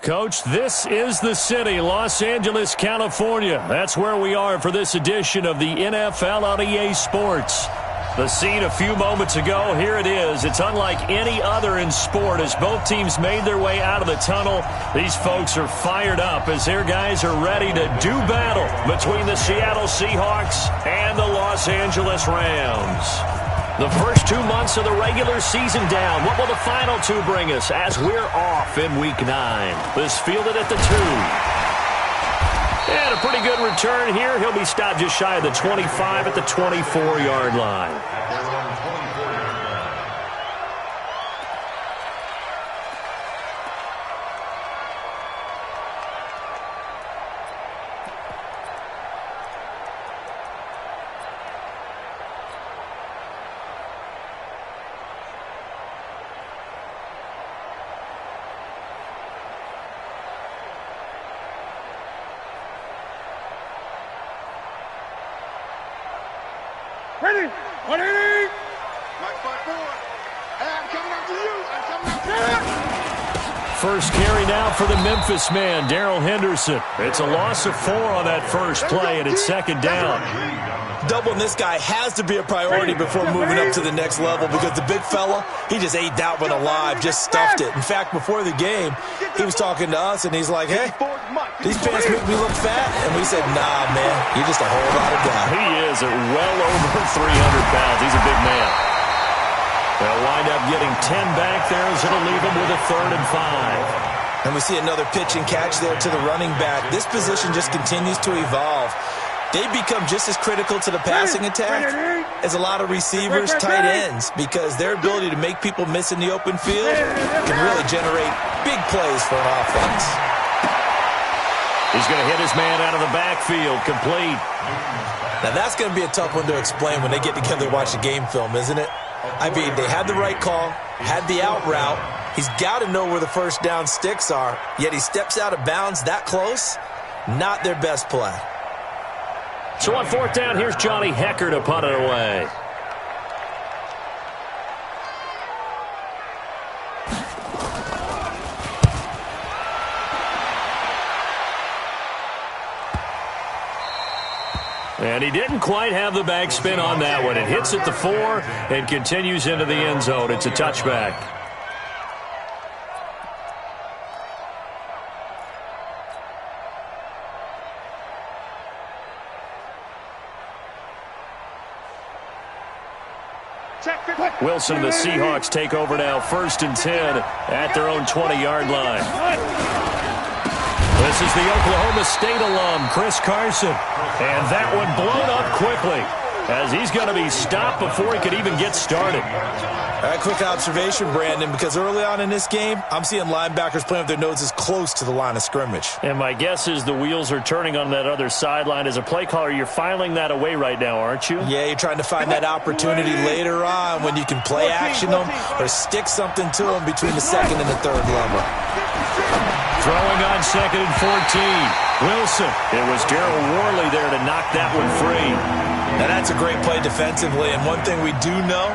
Coach, this is the city, Los Angeles, California. That's where we are for this edition of the NFL on EA Sports. The scene a few moments ago, here it is. It's unlike any other in sport as both teams made their way out of the tunnel. These folks are fired up as their guys are ready to do battle between the Seattle Seahawks and the Los Angeles Rams. The first 2 months of the regular season down. What will the final two bring us as we're off in Week 9? This fielded at the 2. And a pretty good return here. He'll be stopped just shy of the 25 at the 24-yard line. Ready? 180! Mike 5-4. Hey, I'm coming after you. I'm coming after you. First carry now for the Memphis man, Darrell Henderson. It's a loss of 4 on that first play, and it's second down. Doubling this guy has to be a priority before moving up to the next level because the big fella, he just ate that one alive, just stuffed it. In fact, before the game, he was talking to us, and he's like, hey, these pants make me look fat. And we said, nah, man, you're just a whole lot of guy. He is at well over 300 pounds. He's a big man. They'll wind up getting 10 back there as it'll leave him with a 3rd and 5. And we see another pitch and catch there to the running back. This position just continues to evolve. They become just as critical to the passing attack as a lot of receivers, tight ends, because their ability to make people miss in the open field can really generate big plays for an offense. He's going to hit his man out of the backfield, complete. Now that's going to be a tough one to explain when they get together to watch the game film, isn't it? I mean, they had the right call, had the out route. He's got to know where the first down sticks are, yet he steps out of bounds that close. Not their best play. So on 4th down, here's Johnny Hecker to punt it away. And he didn't quite have the backspin on that one. It hits at the 4 and continues into the end zone. It's a touchback. Wilson and the Seahawks take over now, 1st and 10 at their own 20-yard line. This is the Oklahoma State alum, Chris Carson. And that one blown up quickly as he's going to be stopped before he could even get started. Quick observation, Brandon, because early on in this game, I'm seeing linebackers playing with their noses close to the line of scrimmage. And my guess is the wheels are turning on that other sideline. As a play caller, you're filing that away right now, aren't you? Yeah, you're trying to find that opportunity later on when you can play action them or stick something to them between the 2nd and the 3rd level. Throwing on 2nd and 14. Wilson. It was Darryl Worley there to knock that one free. Now that's a great play defensively, and one thing we do know,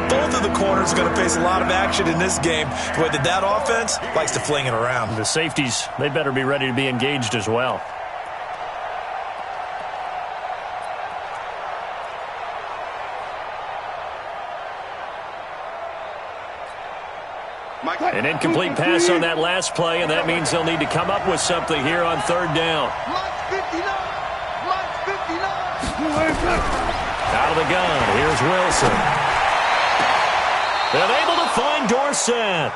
both of the corners are going to face a lot of action in this game. But that offense likes to fling it around. The safeties, they better be ready to be engaged as well. An incomplete pass on that last play, and that means they'll need to come up with something here on 3rd down. Out of the gun, here's Wilson. And able to find Dorsett.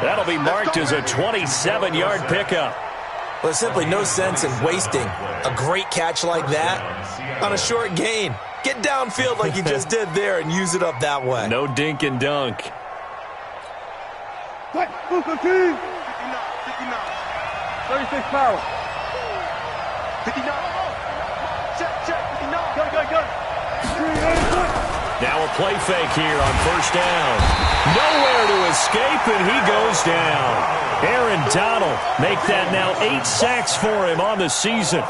That'll be marked as a 27-yard pickup. Well, there's simply no sense in wasting a great catch like that on a short gain. Get downfield like you just did there and use it up that way. No dink and dunk. 59, 36 power. 59. Check, 59. Go. Now a play fake here on first down. Nowhere to escape, and he goes down. Aaron Donald make that now 8 sacks for him on the season.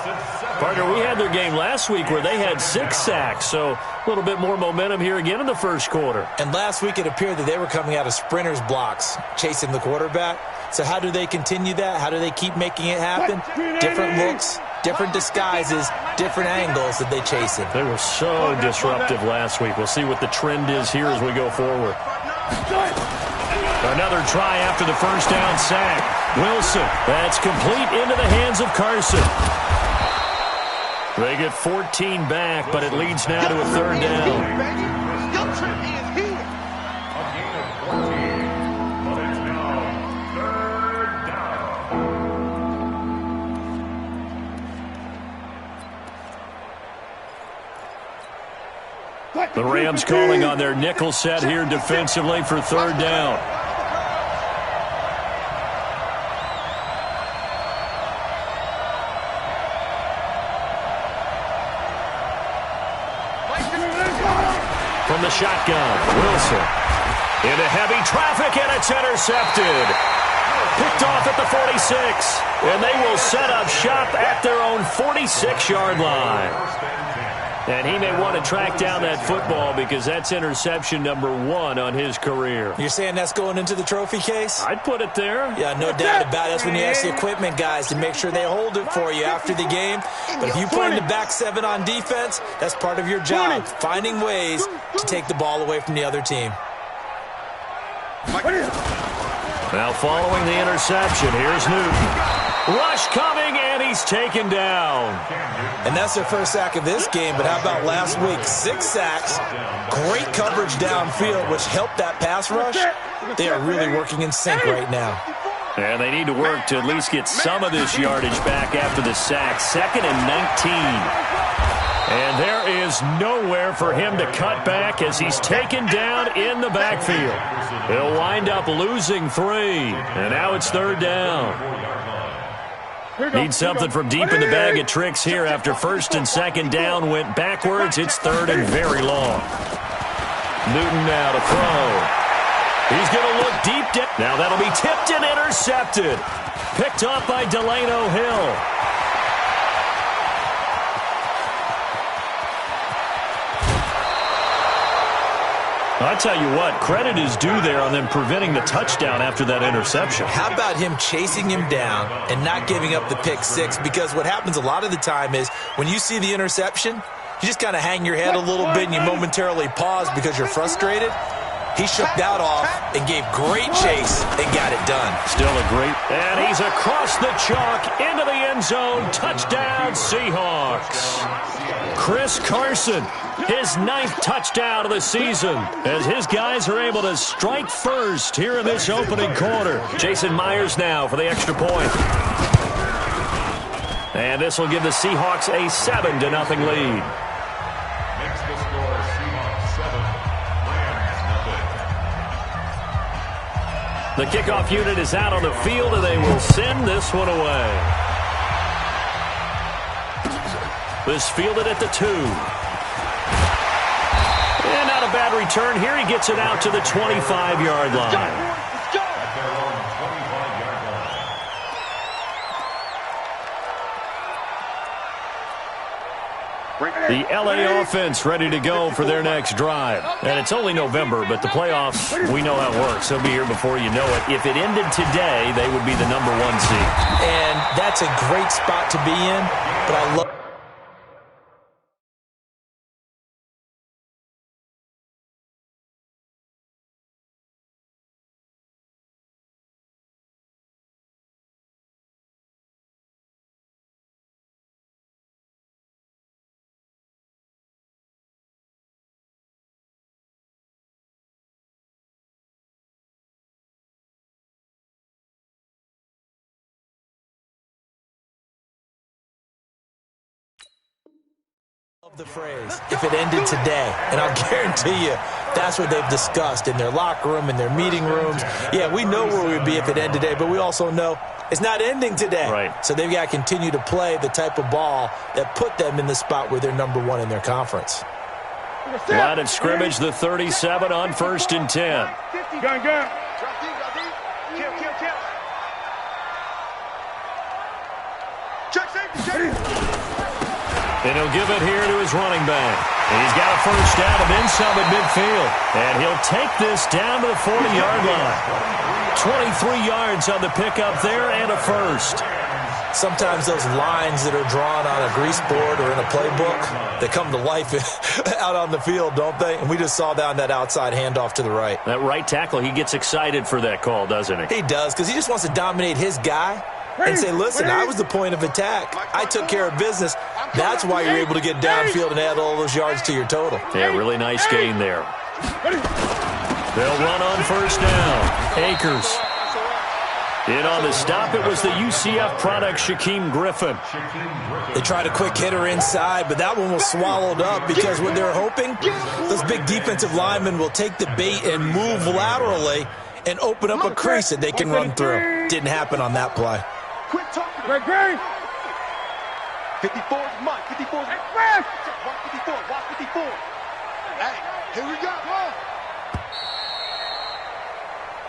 Partner, we had their game last week where they had 6 sacks, so a little bit more momentum here again in the first quarter. And last week it appeared that they were coming out of sprinters blocks, chasing the quarterback. So how do they continue that? How do they keep making it happen? Different looks, different disguises, different angles that they chase him. They were so disruptive last week. We'll see what the trend is here as we go forward. Another try after the first down sack. Wilson, that's complete into the hands of Carson. They get 14 back, but it leads now to a third down. The Rams calling on their nickel set here defensively for third down. From the shotgun, Wilson into heavy traffic, and it's intercepted. Picked off at the 46, and they will set up shop at their own 46-yard line. And he may want to track down that football because that's interception number 1 on his career. You're saying that's going into the trophy case? I'd put it there. Yeah, no doubt about it. That's when you ask the equipment guys to make sure they hold it for you after the game. But if you put in the back 7 on defense, that's part of your job, finding ways to take the ball away from the other team. Now following the interception, here's Newton. Rush coming, and he's taken down. And that's their first sack of this game, but how about last week? 6 sacks, great coverage downfield, which helped that pass rush. They are really working in sync right now. And they need to work to at least get some of this yardage back after the sack. 2nd and 19. And there is nowhere for him to cut back as he's taken down in the backfield. He'll wind up losing 3. And now it's third down. Need something from deep in the bag of tricks here after first and second down went backwards. It's third and very long. Newton now to throw. He's going to look deep down. Now that'll be tipped and intercepted. Picked up by Delano Hill. I tell you what, credit is due there on them preventing the touchdown after that interception. How about him chasing him down and not giving up the pick 6? Because what happens a lot of the time is when you see the interception, you just kind of hang your head a little bit and you momentarily pause because you're frustrated. He shook that off and gave great chase and got it done. Still a great, and he's across the chalk into the end zone. Touchdown, Seahawks. Chris Carson, his 9th touchdown of the season, as his guys are able to strike first here in this opening quarter. Jason Myers now for the extra point. And this will give the Seahawks a 7-0 lead. The kickoff unit is out on the field, and they will send this one away. This fielded at the 2. And not a bad return here. He gets it out to the 25-yard line. The LA offense ready to go for their next drive. And it's only November, but the playoffs, we know how it works. They'll be here before you know it. If it ended today, they would be the number 1 seed. And that's a great spot to be in, but I love the phrase, if it ended today. And I'll guarantee you, that's what they've discussed in their locker room, in their meeting rooms. Yeah, we know where we'd be if it ended today, but we also know it's not ending today. Right. So they've got to continue to play the type of ball that put them in the spot where they're number 1 in their conference. Line of scrimmage, the 37 on 1st and 10. Gun, gun. And he'll give it here to his running back. And he's got a first down and then some at midfield. And he'll take this down to the 40-yard line. 23 yards on the pickup there and a first. Sometimes those lines that are drawn on a grease board or in a playbook, they come to life out on the field, don't they? And we just saw that on that outside handoff to the right. That right tackle, he gets excited for that call, doesn't he? He does, because he just wants to dominate his guy and say, listen, I was the point of attack. I took care of business. That's why you're able to get downfield and add all those yards to your total. Yeah, really nice gain there. They'll run on first down. Akers. In on the stop, it was the UCF product, Shaquem Griffin. They tried a quick hitter inside, but that one was swallowed up because what they're hoping, those big defensive linemen will take the bait and move laterally and open up a crease that they can run through. Didn't happen on that play. Quick talking. Great. 54 is Mike. 54 is Mike. Watch 54. Watch 54. Hey, here we go.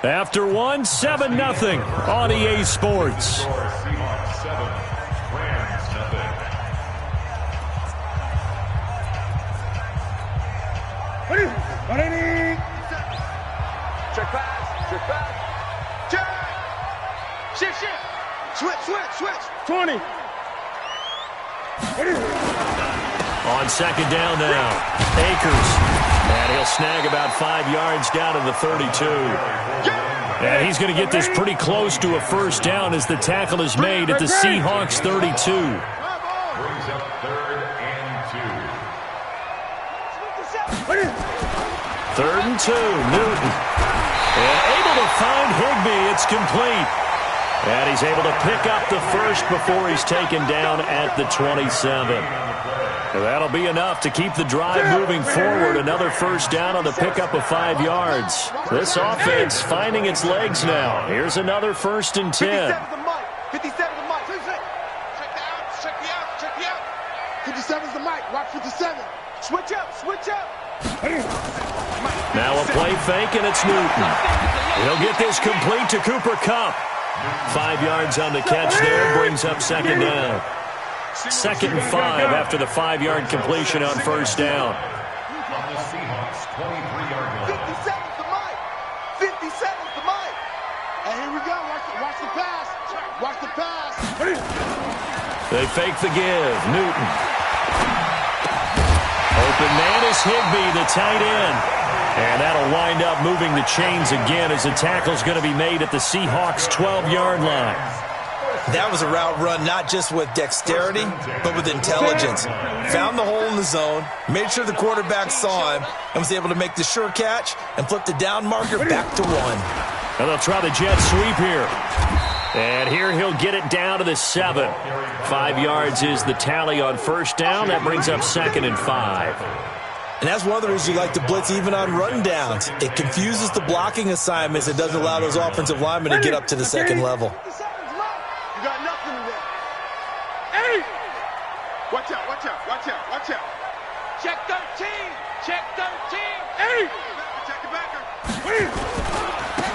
After one, 7-0 on EA Sports. Check pass. Check. Shift. Switch. 20. On second down now, Akers. And he'll snag about 5 yards down to the 32. And he's going to get this pretty close to a first down as the tackle is made at the Seahawks 32. Brings up 3rd and 2. 3rd and 2, Newton. And able to find Higbee. It's complete. And he's able to pick up the first before he's taken down at the 27. And that'll be enough to keep the drive moving forward. Another first down on the pickup of 5 yards. This offense finding its legs now. Here's another 1st and 10. 57's the mic. Check the out. 57's the mic. Watch 57. Switch up. Now a play fake, and it's Newton. He'll get this complete to Cooper Kupp. 5 yards on the catch there, brings up second down. 2nd and 5 after the 5-yard completion on first down. On the Seahawks 23-yard line. 57's the mic. 57's the mic. And here we go. Watch the pass. They fake the give. Newton. Open man is Higbee, the tight end. And that'll wind up moving the chains again as the tackle's going to be made at the Seahawks 12-yard line. That was a route run not just with dexterity, but with intelligence. Found the hole in the zone, made sure the quarterback saw him, and was able to make the sure catch and flip the down marker back to 1. And they'll try the jet sweep here. And here he'll get it down to the 7. 5 yards is the tally on first down. That brings up 2nd and 5. And that's one of the reasons you like to blitz even on run downs. It confuses the blocking assignments. It doesn't allow those offensive linemen to get up to the second level. You got nothing to that. Hey! Watch out. Check 13. Hey! Check the backer.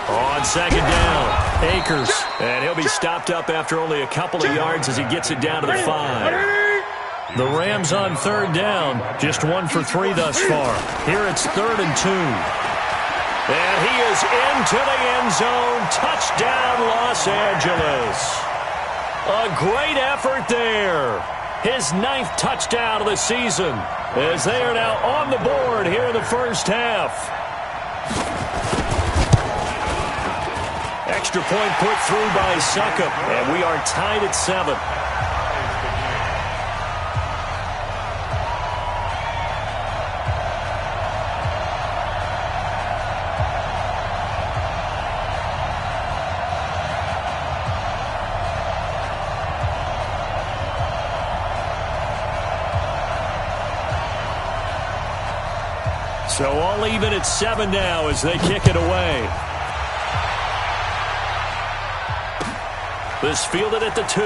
On second down, Akers. And he'll be stopped up after only a couple of yards as he gets it down to the 5. The Rams on 3rd down, just 1 for 3 thus far. Here it's 3rd and 2. And he is into the end zone. Touchdown, Los Angeles. A great effort there. His 9th touchdown of the season as they are now on the board here in the first half. Extra point put through by Succop, and we are tied at 7. So all even at 7 now as they kick it away. This fielded at the 2.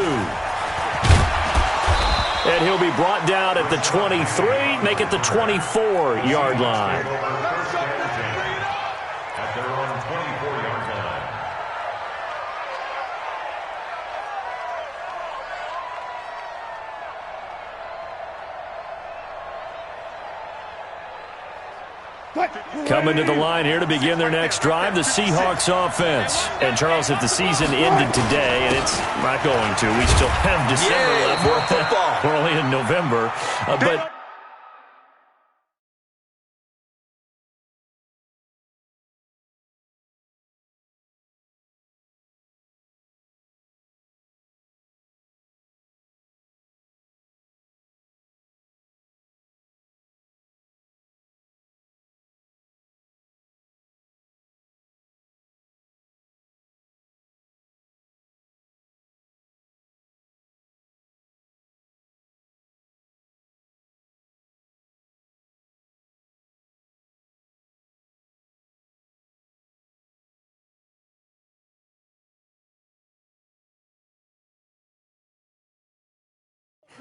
And he'll be brought down at the 23, make it the 24-yard line. At their own 24-yard line. Coming to the line here to begin their next drive, the Seahawks offense. And, Charles, if the season ended today, and it's not going to, we still have December left. More football. We're only in November. But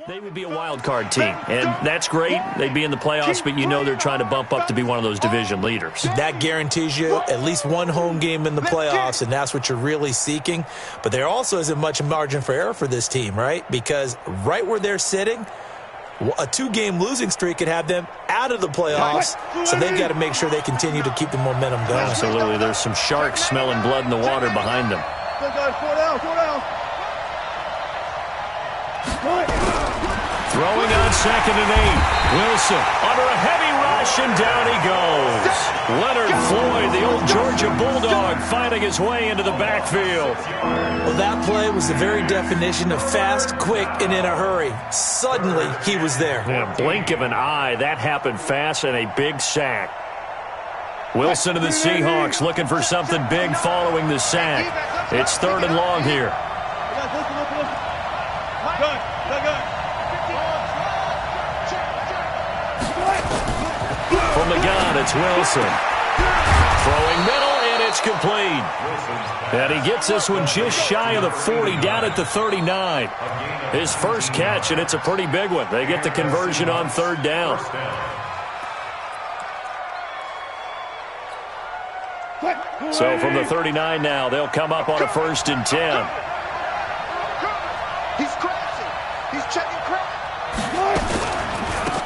they would be a wild card team, and that's great. They'd be in the playoffs, but you know they're trying to bump up to be one of those division leaders. That guarantees you at least one home game in the playoffs, and that's what you're really seeking. But there also isn't much margin for error for this team, right? Because right where they're sitting, a two-game losing streak could have them out of the playoffs, so they've got to make sure they continue to keep the momentum going. Absolutely. There's some sharks smelling blood in the water behind them. Throwing on 2nd and 8. Wilson under a heavy rush, and down he goes. Leonard Floyd, the old Georgia Bulldog, finding his way into the backfield. Well, that play was the very definition of fast, quick, and in a hurry. Suddenly, he was there. Yeah, blink of an eye. That happened fast, and a big sack. Wilson and the Seahawks looking for something big following the sack. It's 3rd and long here. From the gun, it's Wilson. Throwing middle, and it's complete. And he gets this one just shy of the 40, down at the 39. His first catch, and it's a pretty big one. They get the conversion on 3rd down. So from the 39 now, they'll come up on a 1st and 10. He's crashing. He's checking crash.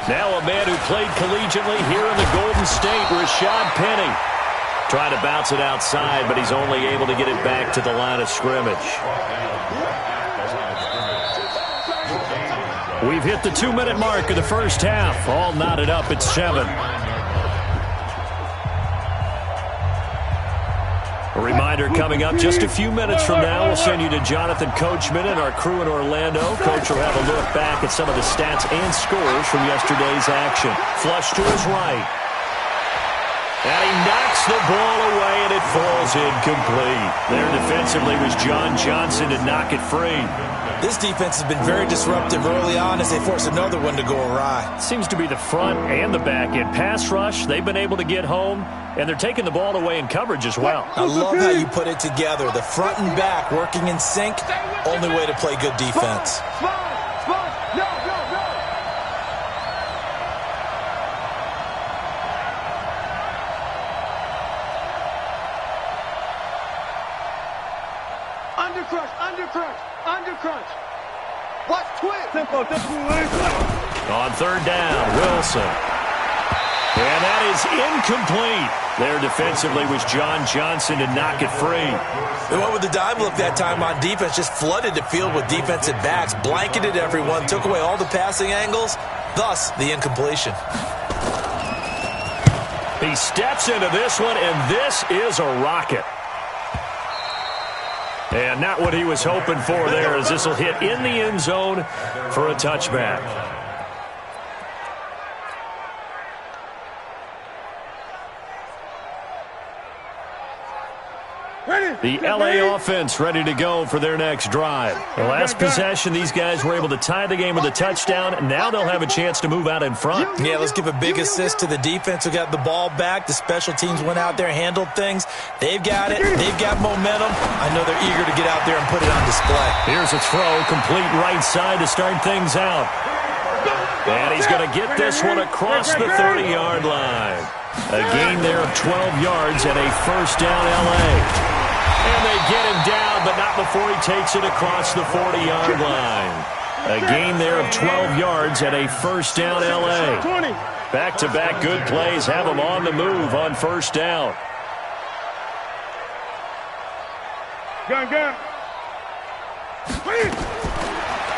Now a man who played collegiately here in the Golden State, Rashad Penny. Trying to bounce it outside, but he's only able to get it back to the line of scrimmage. We've hit the 2-minute mark of the first half. All knotted up at 7. A reminder coming up just a few minutes from now, we'll send you to Jonathan Coachman and our crew in Orlando. Coach will have a look back at some of the stats and scores from yesterday's action. Flush to his right. And he knocks the ball away, and it falls incomplete. There defensively was John Johnson to knock it free. This defense has been very disruptive early on as they force another one to go awry. Seems to be the front and the back end. Pass rush, they've been able to get home, and they're taking the ball away in coverage as well. I love how you put it together. The front and back working in sync, only way to play good defense. Undercrunch. Watch twist. On 3rd down, Wilson. And that is incomplete. There defensively was John Johnson to knock it free. They went with the dime look that time on defense, just flooded the field with defensive backs, blanketed everyone, took away all the passing angles, thus the incompletion. He steps into this one, and this is a rocket. And not what he was hoping for there, as this will hit in the end zone for a touchback. The LA offense ready to go for their next drive. The last possession, these guys were able to tie the game with a touchdown. Now they'll have a chance to move out in front. Yeah, let's give a big assist to the defense who got the ball back. The special teams went out there, handled things. They've got it. They've got momentum. I know they're eager to get out there and put it on display. Here's a throw, complete right side to start things out. And he's going to get this one across the 30-yard line. A gain there of 12 yards and a first down L.A. And they get him down, but not before he takes it across the 40-yard line. A gain there of 12 yards and a first down L.A. Back-to-back good plays have him on the move on first down. Gun.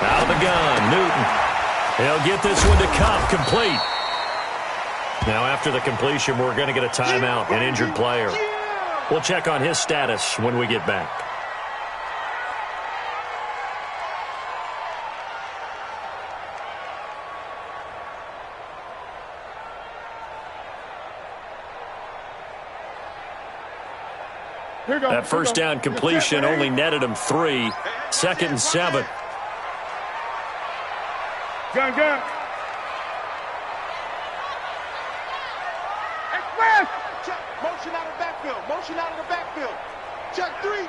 Out of the gun, Newton. He'll get this one to Cup, complete. Now after the completion, we're going to get a timeout, an injured player. We'll check on his status when we get back. That first down completion only netted him 3. 2nd and 7. Gun. Express! Check. Motion out of the backfield. Check 3.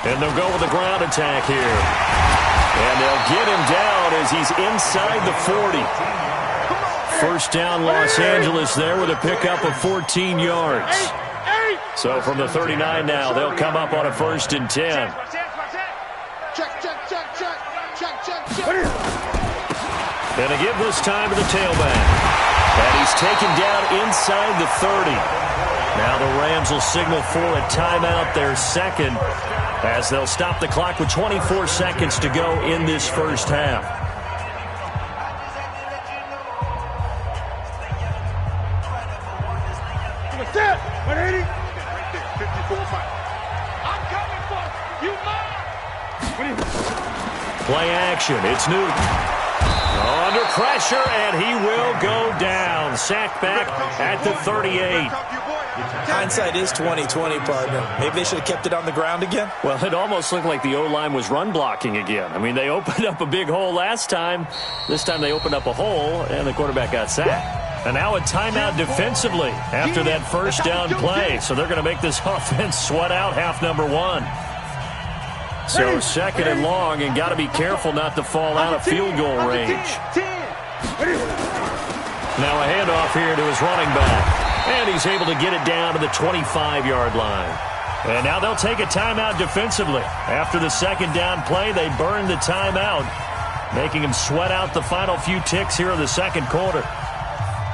And they'll go with a ground attack here. And they'll get him down as he's inside the 40. First down Los Angeles there with a pickup of 14 yards. So from the 39 now, they'll come up on a 1st and 10. Check. And to give this time to the tailback. And he's taken down inside the 30. Now the Rams will signal for a timeout, their 2nd, as they'll stop the clock with 24 seconds to go in this first half. That's it. 180. 54 fight. I'm coming for you, man. Play action. It's Newton. Under pressure, and he will go down. Sacked back at the 38. Hindsight is 20/20, partner. Maybe they should have kept it on the ground again. Well, it almost looked like the O-line was run blocking again. I mean, they opened up a big hole last time. This time they opened up a hole, and the quarterback got sacked. And now a timeout defensively after that first down play. So they're going to make this offense sweat out half number 1. So 2nd and long, and got to be careful not to fall out of field goal range. Now a handoff here to his running back. And he's able to get it down to the 25-yard line. And now they'll take a timeout defensively. After the 2nd down play, they burn the timeout, making him sweat out the final few ticks here in the 2nd quarter.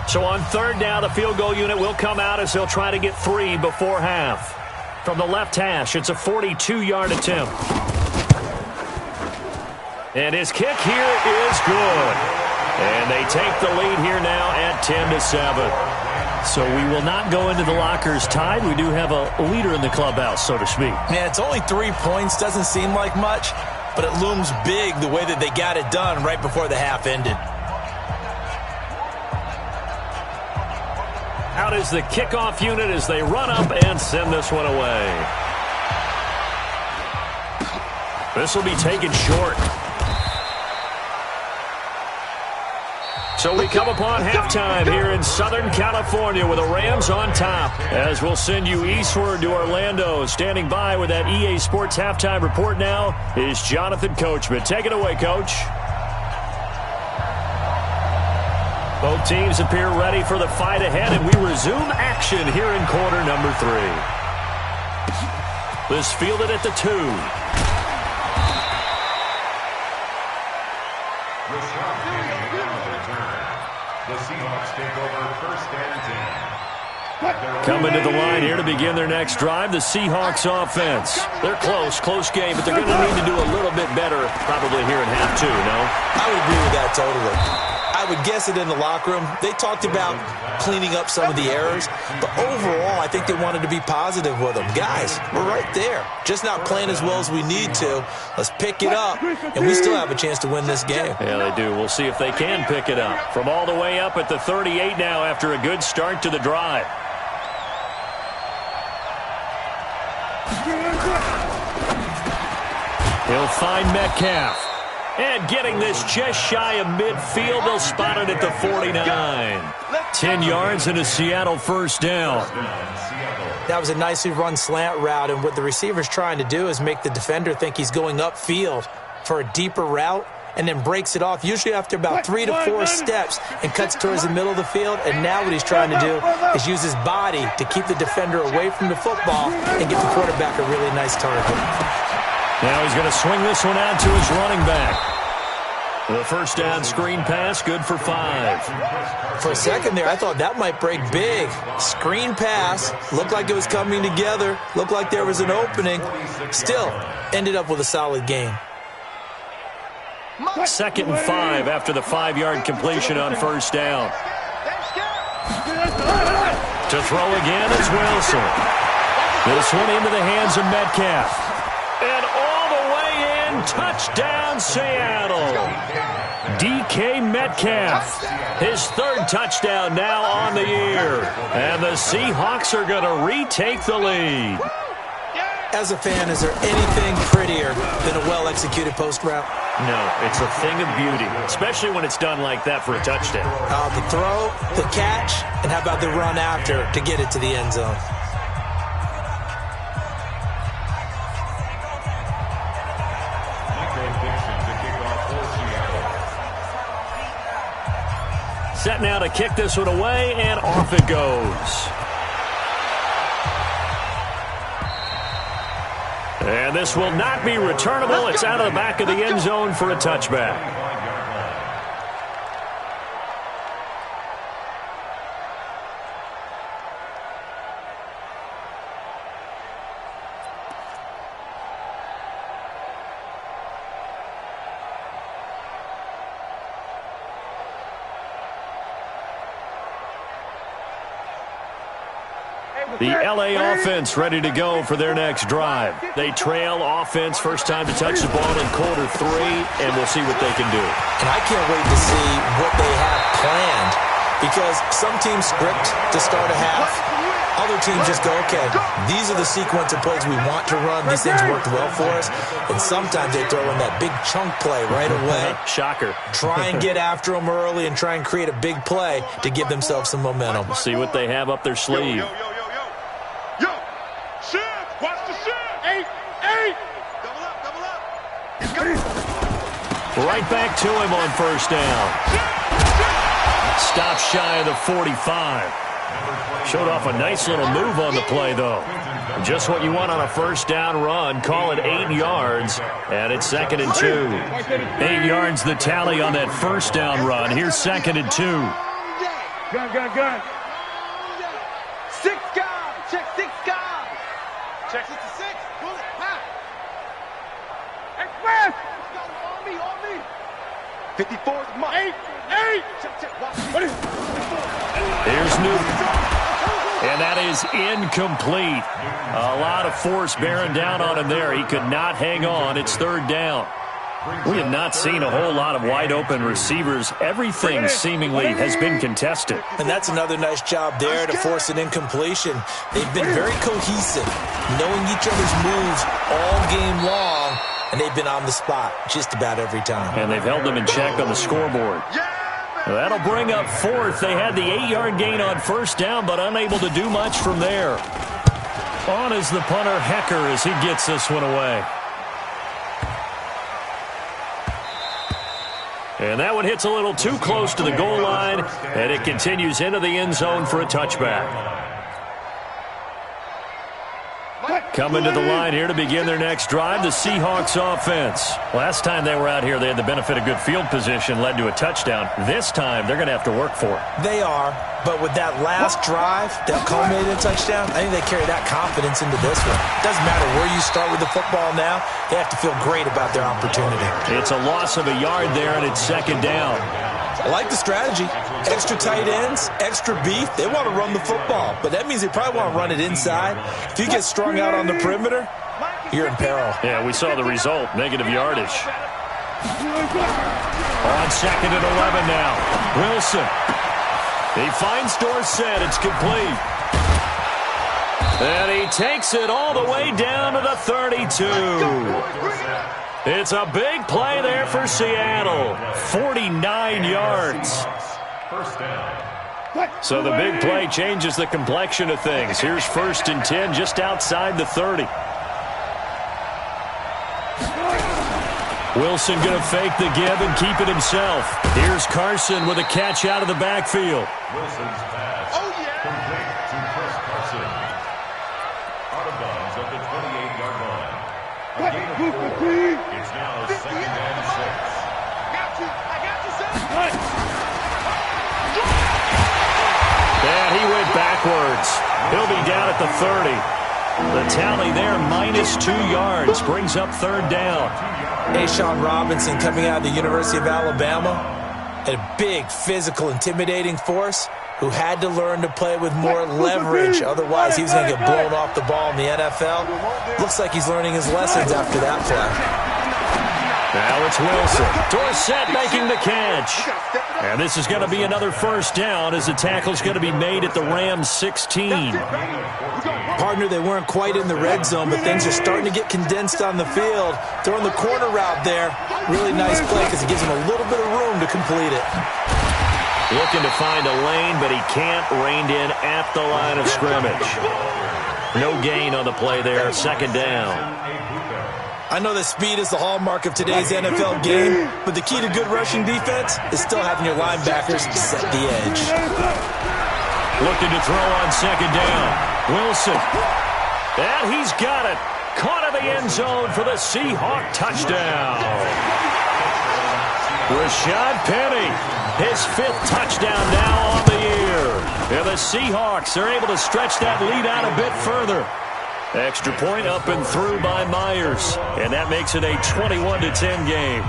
So on 3rd down, the field goal unit will come out as they'll try to get 3 before half. From the left hash, it's a 42-yard attempt. And his kick here is good. And they take the lead here now at 10-7. So we will not go into the lockers tied. We do have a leader in the clubhouse, so to speak. Man, it's only 3 points. Doesn't seem like much, but it looms big the way that they got it done right before the half ended. Out is the kickoff unit as they run up and send this one away. This will be taken short. So we come upon halftime here in Southern California with the Rams on top. As we'll send you eastward to Orlando. Standing by with that EA Sports halftime report now is Jonathan Coachman. Take it away, Coach. Both teams appear ready for the fight ahead, and we resume action here in quarter number 3. This fielded at the 2. The Seahawks take over 1st and 10. Coming to the line here to begin their next drive, the Seahawks offense. They're close game, but they're going to need to do a little bit better probably here in half 2, no? I would agree with that totally. I would guess it in the locker room. They talked about cleaning up some of the errors, but overall, I think they wanted to be positive with them. Guys, we're right there. Just not playing as well as we need to. Let's pick it up, and we still have a chance to win this game. Yeah, they do. We'll see if they can pick it up. From all the way up at the 38 now after a good start to the drive. He'll find Metcalf. And getting this just shy of midfield, they'll spot it at the 49. 10 yards and a Seattle first down. That was a nicely run slant route, and what the receiver's trying to do is make the defender think he's going upfield. for a deeper route and then breaks it off, usually after about 3 to 4 steps, and cuts towards the middle of the field. And now what he's trying to do is use his body to keep the defender away from the football and get the quarterback a really nice target. Now he's going to swing this one out to his running back. The first down screen pass, good for 5. For a second there, I thought that might break big. Screen pass, looked like it was coming together, looked like there was an opening. Still, ended up with a solid gain. 2nd and 5 after the 5-yard completion on first down. To throw again is Wilson. This one into the hands of Metcalf. And all the way in, touchdown Seattle. DK Metcalf, his 3rd touchdown now on the year. And the Seahawks are going to retake the lead. As a fan, is there anything prettier than a well-executed post route? No, it's a thing of beauty, especially when it's done like that for a touchdown. The throw, the catch, and how about the run after to get it to the end zone? Set now to kick this one away, and off it goes. And this will not be returnable. It's out of the back of the end zone for a touchback. The LA offense ready to go for their next drive. They trail offense, first time to touch the ball in quarter 3, and we'll see what they can do. And I can't wait to see what they have planned, because some teams script to start a half. Other teams just go, okay, these are the sequence of plays we want to run. These things worked well for us. And sometimes they throw in that big chunk play right away. Shocker. Try and get after them early and try and create a big play to give themselves some momentum. We'll see what they have up their sleeve. Right back to him on first down. Stop shy of the 45. Showed off a nice little move on the play, though. Just what you want on a first down run. Call it 8 yards, and it's 2nd and 2. 8 yards the tally on that first down run. Here's 2nd and 2. Gun. 6 guys. Check 6 guys. Check 6 to 6. Pull it. Pass. Express. On me. 54 is mine. 8. Check. Watch me. Here's Newton. And that is incomplete. A lot of force bearing down on him there. He could not hang on. It's 3rd down. We have not seen a whole lot of wide-open receivers. Everything seemingly has been contested. And that's another nice job there to force an incompletion. They've been very cohesive, knowing each other's moves all game long, and they've been on the spot just about every time. And they've held them in check on the scoreboard. That'll bring up 4th. They had the 8-yard gain on first down, but unable to do much from there. On is the punter, Hecker, as he gets this one away. And that one hits a little too close to the goal line, and it continues into the end zone for a touchback. Coming to the line here to begin their next drive, the Seahawks offense. Last time they were out here, they had the benefit of good field position, led to a touchdown. This time, they're going to have to work for it. They are, but with that last drive that culminated in a touchdown, I think they carry that confidence into this one. Doesn't matter where you start with the football now, they have to feel great about their opportunity. It's a loss of a yard there, and it's 2nd down. I like the strategy. Extra tight ends, extra beef. They want to run the football, but that means they probably want to run it inside. If you get strung out on the perimeter, you're in peril. Yeah, we saw the result, negative yardage. On 2nd and 11 now. Wilson. He finds Dorsett. It's complete. And he takes it all the way down to the 32. It's a big play there for Seattle. 49 yards. So the big play changes the complexion of things. Here's 1st and 10 just outside the 30. Wilson going to fake the give and keep it himself. Here's Carson with a catch out of the backfield. Wilson's pass. Complete to Chris Carson. Out of bounds at the 28-yard line. A gain of 4. It's now 2nd and 6. I got you, son. And he went backwards. He'll be down at the 30. The tally there, -2 yards, brings up 3rd down. Ashawn Robinson coming out of the University of Alabama, a big, physical, intimidating force who had to learn to play with more leverage. Otherwise, he was going to get blown off the ball in the NFL. Looks like he's learning his lessons after that play. Now it's Wilson. Dorsett making the catch. And this is going to be another 1st down as the tackle's going to be made at the Rams 16. Partner, they weren't quite in the red zone, but things are starting to get condensed on the field. Throwing the corner route there. Really nice play because it gives him a little bit of room to complete it. Looking to find a lane, but he can't. Reined in at the line of scrimmage. No gain on the play there. 2nd down. I know that speed is the hallmark of today's NFL game, but the key to good rushing defense is still having your linebackers set the edge. Looking to throw on 2nd down. Wilson. And he's got it. Caught in the end zone for the Seahawk touchdown. Rashad Penny, his 5th touchdown now on the year. And the Seahawks are able to stretch that lead out a bit further. Extra point up and through by Myers. And that makes it a 21-10 game.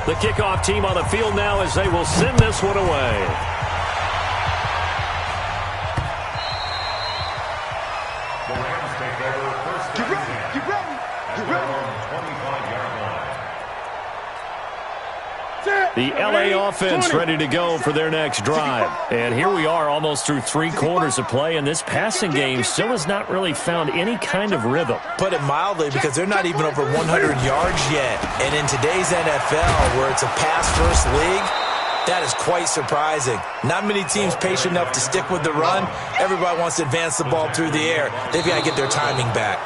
The kickoff team on the field now as they will send this one away. The Rams take over 1st and 10. Get ready. At their own 25-yard line. The LA offense ready to go for their next drive. And here we are almost through 3 quarters of play, and this passing game still has not really found any kind of rhythm. Put it mildly, because they're not even over 100 yards yet. And in today's NFL, where it's a pass-first league, that is quite surprising. Not many teams patient enough to stick with the run. Everybody wants to advance the ball through the air. They've got to get their timing back.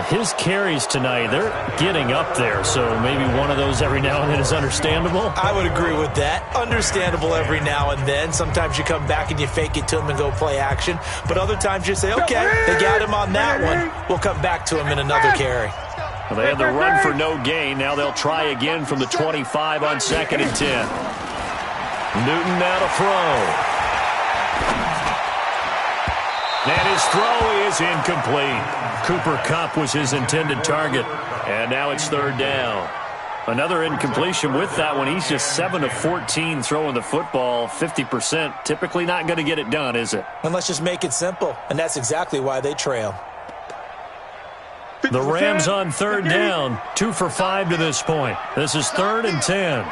His carries tonight, they're getting up there, so maybe one of those every now and then is understandable. I would agree with that. Understandable every now and then. Sometimes you come back and you fake it to him and go play action. But other times you say, okay, they got him on that one. We'll come back to him in another carry. Well, they had the run for no gain. Now they'll try again from the 25 on 2nd and 10. Newton now to throw. And his throw is incomplete. Cooper Kupp was his intended target. And now it's 3rd down. Another incompletion with that one. He's just 7 of 14 throwing the football, 50%. Typically not going to get it done, is it? And let's just make it simple. And that's exactly why they trail. The Rams on 3rd down. 2 for 5 to this point. This is 3rd and 10.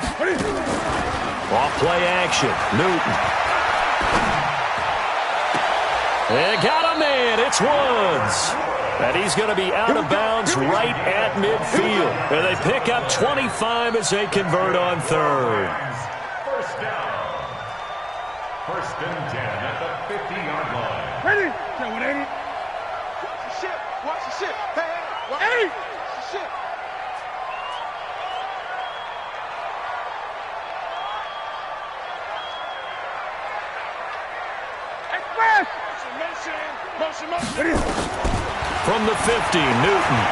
Off play action. Newton. They got a man. It's Woods. And he's going to be out of bounds right at midfield. And they pick up 25 as they convert on 3rd. 1st down. 1st and 10 at the 50-yard line. Ready? Watch the shit. Watch the shit. Hey, watch the shit. Express. Motion. From the 50, Newton.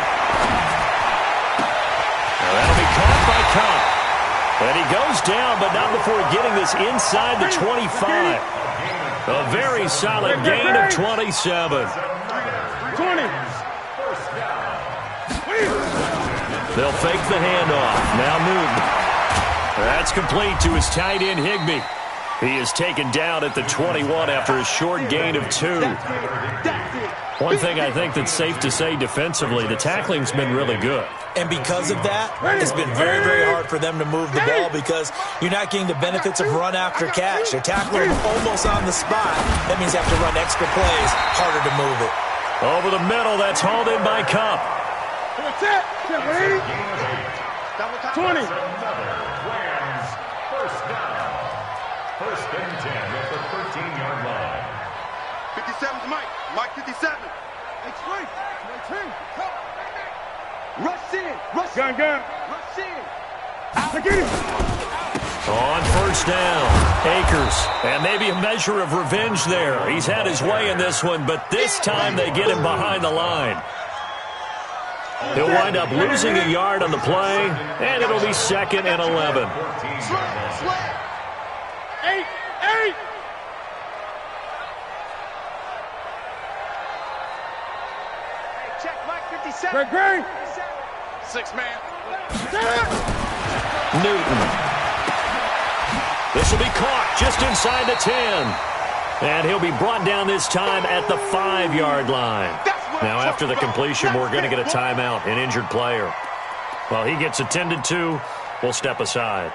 Now that'll be caught by Kupp. And he goes down, but not before getting this inside the 25. A very solid gain of 27. 20. They'll fake the handoff. Now Newton. That's complete to his tight end, Higbee. He is taken down at the 21 after a short gain of 2. One thing I think that's safe to say defensively, the tackling's been really good. And because of that, it's been very, very hard for them to move the ball because you're not getting the benefits of run after catch. They're tackling almost on the spot. That means you have to run extra plays, harder to move it. Over the middle, that's hauled in by Cup. That's it. 20. Rams first down. First and 10 at the 13-yard line. 57's Mike. Mike 57. It's right. Rush in. Rush in. Gun. Rush in. On first down, Akers. And maybe a measure of revenge there. He's had his way in this one, but this time they get him behind the line. He'll wind up losing a yard on the play, and it'll be 2nd and 11. Eight. Check Mike 57. Great. 6-man. Newton. This will be caught just inside the 10. And he'll be brought down this time at the 5-yard line. Now, after the completion, we're going to get a timeout, an injured player. Well, he gets attended to. We'll step aside.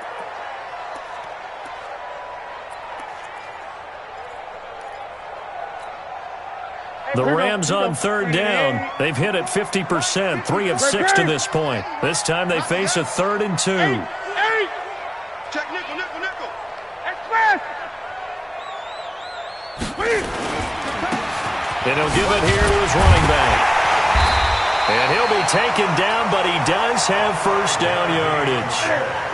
The Rams on third down. They've hit it 50%, 3 of 6 to this point. This time they face a 3rd and 2. Check nickel. Express. And he'll give it here to his running back. And he'll be taken down, but he does have first down yardage.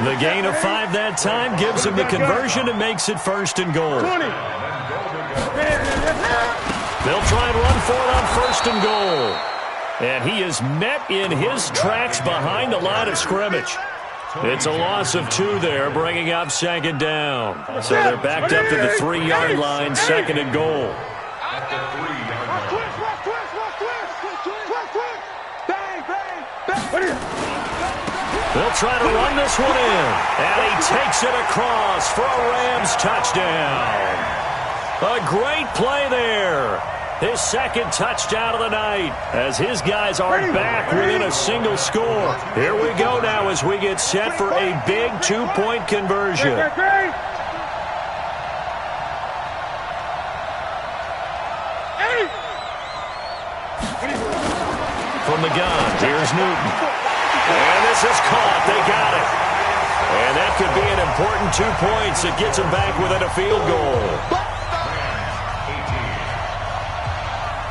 The gain of 5 that time gives him the conversion and makes it 1st and goal. They'll try and run for it on 1st and goal. And he is met in his tracks behind the line of scrimmage. It's a loss of 2 there, bringing up 2nd down. So they're backed up to the 3-yard line, 2nd and goal. At the 3-yard line. They'll try to run this one in. And he takes it across for a Rams touchdown. A great play there. His 2nd touchdown of the night as his guys are back within a single score. Here we go now as we get set for a big 2-point conversion. From the gun, here's Newton. And this is caught. They got it. And that could be an important 2 points that gets them back within a field goal.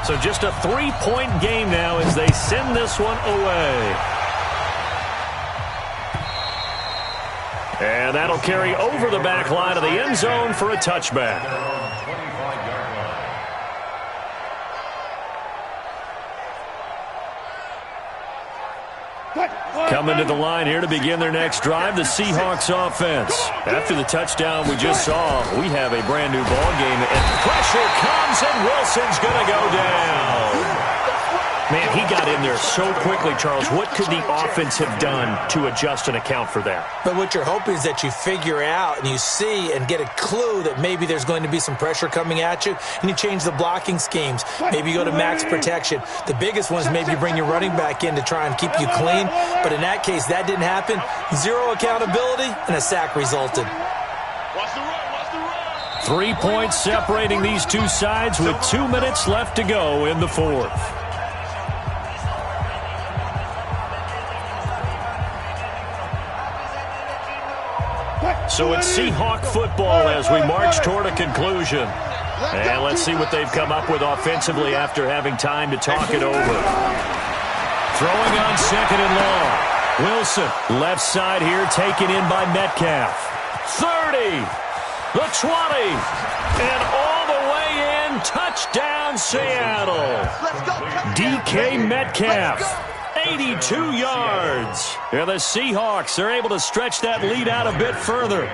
So just a 3-point game now as they send this one away. And that'll carry over the back line of the end zone for a touchback. Coming to the line here to begin their next drive, the Seahawks offense. After the touchdown we just saw, we have a brand new ball game, and pressure comes, and Wilson's going to go down. Man, he got in there so quickly, Charles. What could the offense have done to adjust and account for that? But what you're hoping is that you figure out and you see and get a clue that maybe there's going to be some pressure coming at you, and you change the blocking schemes. Maybe you go to max protection. The biggest one is maybe you bring your running back in to try and keep you clean. But in that case, that didn't happen. 0 accountability, and a sack resulted. 3 points separating these two sides with 2 minutes left to go in the 4th. So it's Seahawk football as we march toward a conclusion. And let's see what they've come up with offensively after having time to talk it over. Throwing on 2nd and long. Wilson, left side here, taken in by Metcalf. 30, the 20, and all the way in. Touchdown, Seattle. DK Metcalf. 82 yards. And the Seahawks are able to stretch that lead out a bit further.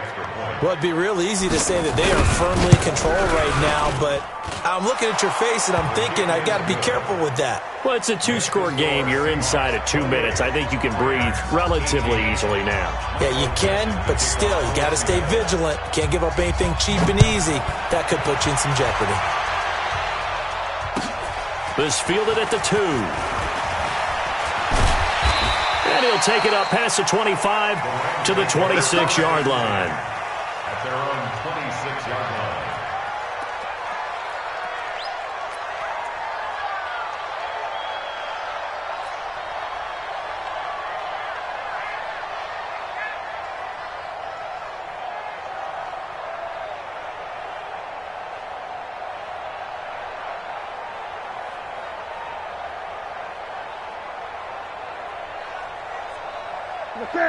Well, it'd be real easy to say that they are firmly in control right now, but I'm looking at your face and I'm thinking I've got to be careful with that. Well, it's a 2-score game. You're inside of 2 minutes. I think you can breathe relatively easily now. Yeah, you can, but still, you got to stay vigilant. Can't give up anything cheap and easy. That could put you in some jeopardy. This fielded at the 2. And he'll take it up past the 25 to the 26-yard line. At their own 26-yard line.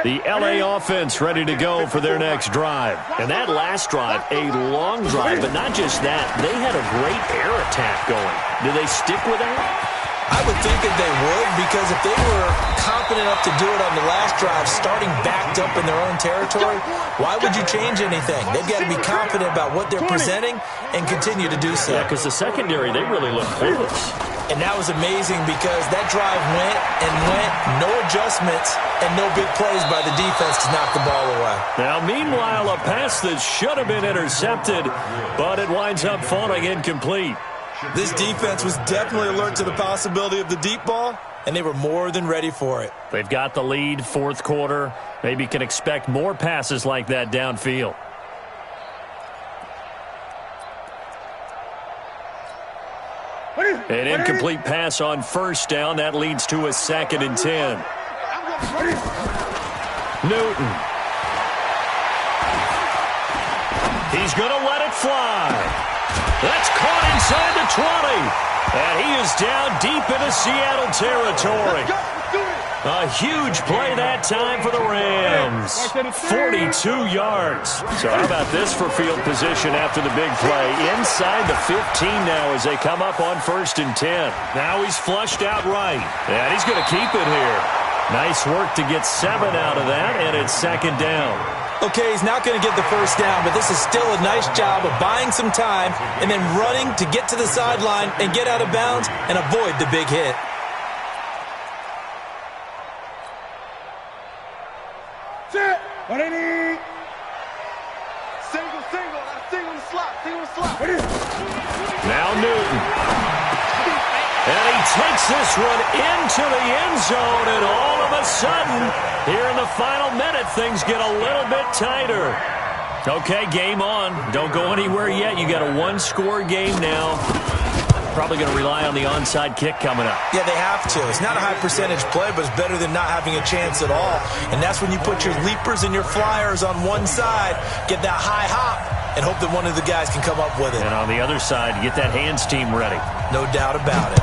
The LA offense ready to go for their next drive. And that last drive, a long drive, but not just that. They had a great air attack going. Do they stick with that? I would think that they would, because if they were confident enough to do it on the last drive, starting backed up in their own territory, why would you change anything? They've got to be confident about what they're presenting and continue to do so. Yeah, because the secondary, they really look clueless. And that was amazing because that drive went and went, no adjustments, and no big plays by the defense to knock the ball away. Now, meanwhile, a pass that should have been intercepted, but it winds up falling incomplete. This defense was definitely alert to the possibility of the deep ball, and they were more than ready for it. They've got the lead, fourth quarter. Maybe can expect more passes like that downfield. An incomplete pass on first down. That leads to a 2nd and 10. Newton. He's going to let it fly. That's caught inside the 20. And he is down deep into Seattle territory. A huge play that time for the Rams. 42 yards. So how about this for field position after the big play? Inside the 15 now as they come up on 1st and 10. Now he's flushed out right. And he's going to keep it here. Nice work to get 7 out of that, and it's 2nd down. Okay, he's not going to get the first down, but this is still a nice job of buying some time and then running to get to the sideline and get out of bounds and avoid the big hit. Now Newton. And he takes this one into the end zone, and all of a sudden, here in the final minute, things get a little bit tighter. Okay, game on. Don't go anywhere yet. You got a one-score game now. Probably going to rely on the onside kick coming up. Yeah, they have to. It's not a high-percentage play, but it's better than not having a chance at all. And that's when you put your leapers and your flyers on one side, get that high hop, and hope that one of the guys can come up with it. And on the other side, get that hands team ready. No doubt about it.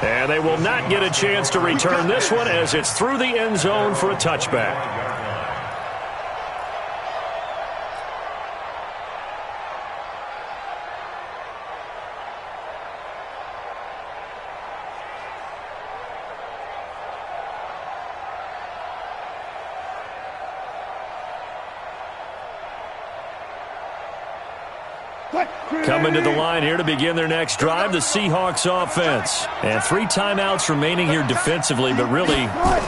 And they will not get a chance to return this one as it's through the end zone for a touchback. Coming to the line here to begin their next drive, the Seahawks offense. And 3 timeouts remaining here defensively, but really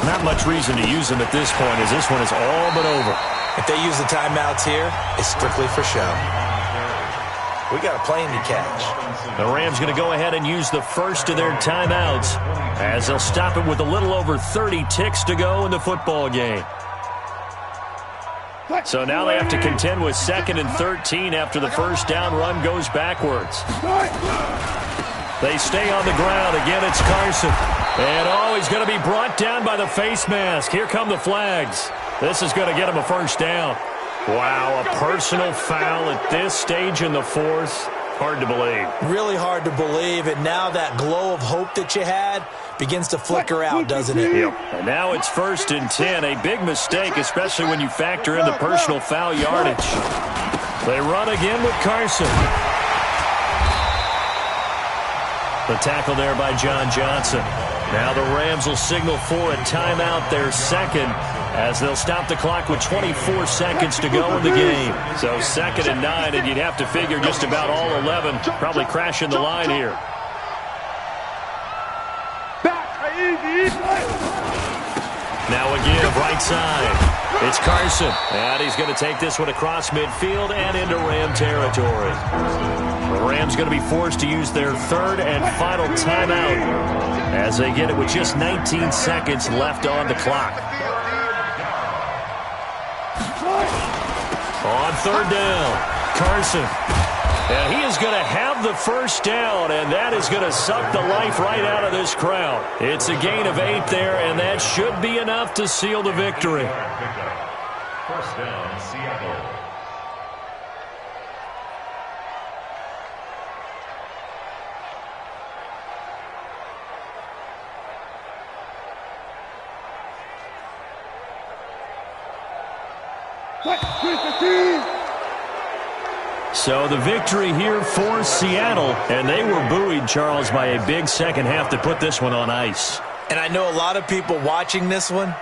not much reason to use them at this point as this one is all but over. If they use the timeouts here, it's strictly for show. We got a plane to catch. The Rams going to go ahead and use the first of their timeouts as they'll stop it with a little over 30 ticks to go in the football game. So now they have to contend with 2nd and 13 after the first down run goes backwards. They stay on the ground. Again, it's Carson. And, he's going to be brought down by the face mask. Here come the flags. This is going to get him a first down. Wow, a personal foul at this stage in the fourth. Hard to believe. Really hard to believe. And now that glow of hope that you had begins to flicker out, doesn't it? Yep. And now it's 1st and 10. A big mistake, especially when you factor in the personal foul yardage. They run again with Carson. The tackle there by John Johnson. Now the Rams will signal for a timeout, their second, as they'll stop the clock with 24 seconds to go in the game. So 2nd and 9, and you'd have to figure just about all 11 probably crashing the line here. Now again, right side. It's Carson. And he's going to take this one across midfield and into Ram territory. The Rams going to be forced to use their 3rd and final timeout as they get it with just 19 seconds left on the clock. On 3rd down, Carson. And he is going to have the first down, and that is going to suck the life right out of this crowd. It's a gain of 8 there, and that should be enough to seal the victory. First down, Seattle. So the victory here for Seattle, and they were buoyed, Charles, by a big second half to put this one on ice. And I know a lot of people watching this one